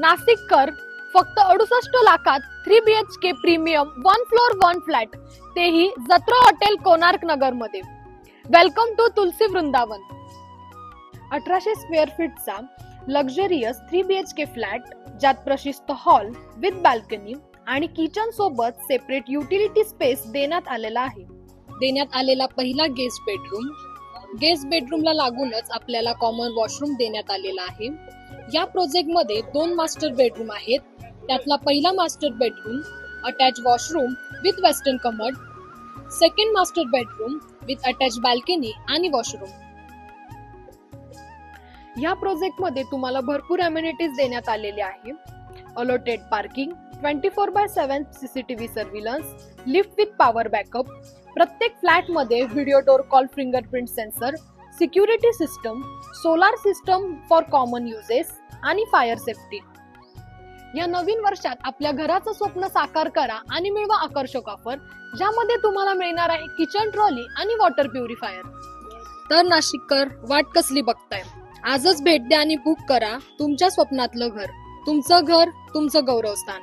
नाशिककर फक्त 68 लाखात 3 BHK प्रीमियम 1 फ्लोअर 1 फ्लॅट, तेही जत्रा हॉटेल कोणार्क नगर मध्ये. Welcome to Tulsi Vrindavan. 1800 square फीटचा लक्झरियस 3 BHK फ्लॅट, ज्यात प्रशस्त हॉल विथ बाल्कनी आणि किचन सोबत सेपरेट युटिलिटी स्पेस देण्यात आलेला आहे. देण्यात आलेला पहिला गेस्ट बेडरूम. गेस्ट बेडरूमला लागूनच आपल्याला कॉमन वॉशरूम देण्यात आलेला आहे. या प्रोजेक्ट मध्ये 2 मास्टर बेडरूम आहेत. त्यातला पहिला master bedroom attach washroom with western commode, second master bedroom with attach balcony आणि वॉशरूम. या प्रोजेक्ट मध्ये तुम्हाला भरपूर अम्युनिटीज देण्यात आलेले आहे. Allotted parking, 24/7 CCTV surveillance, lift with power backup, प्रत्येक फ्लॅट मध्ये video door call fingerprint sensor, security system, solar system for common uses आणि फायर सेफ्टी. या नवीन वर्षात आपल्या घराचं स्वप्न साकार करा आणि मिळवा आकर्षक ऑफर, ज्यामध्ये तुम्हाला मिळणार आहे किचन ट्रॉली आणि वॉटर प्युरिफायर. तर नाशिककर, वाट कसली बघताय? आजच भेट द्या आणि बुक करा तुमच्या स्वप्नातलं घर. तुमचं घर, तुमचं गौरवस्थान.